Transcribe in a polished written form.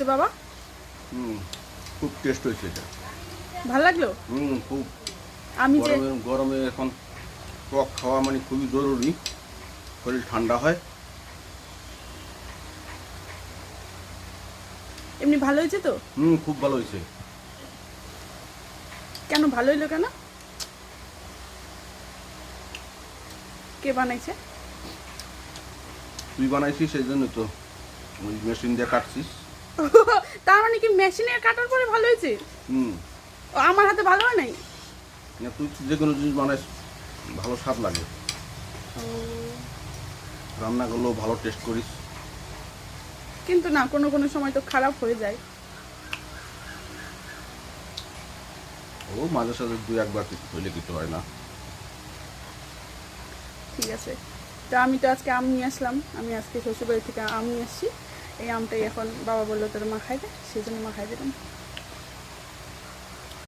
হয়েছে বাবা? খুব টেস্ট হয়েছে এটা। ভালো লাগলো? খুব। আমি যে গরমে এখন টক খাওয়া মানে খুবই জরুরি, শরীর ঠান্ডা হয়। এমনি ভালো হয়েছে তো? খুব ভালো হয়েছে। কেন ভালো হইলো কেন? কে বানাইছে? তুই বানাইছিস সেই জন্য তো, ওই মেশিন দিয়ে কাটছিস। তার মানে কি মেশিনে কাটার পরে ভালো হয়েছে? ও, আমার হাতে ভালো হয় নাই? না, তুই যে কোনো জিনিস বানাইস ভালো স্বাদ লাগে, রান্না করলেও ভালো টেস্ট করিস। কিন্তু না, কোনো কোনো সময় তো খারাপ হয়ে যায়। ও মাঝে সাঝে দুই একবার কিছু হইলে কিছু হয় না। ঠিক আছে, তো আমি তো আজকে আম নিয়ে আসলাম, আমি আজকে শ্বশুরবাড়ি থেকে আম নিয়ে আসছি। এই আমটাই এখন বাবা বললো তোর মা খাইবে, সেই জন্য মা খাই দিলাম।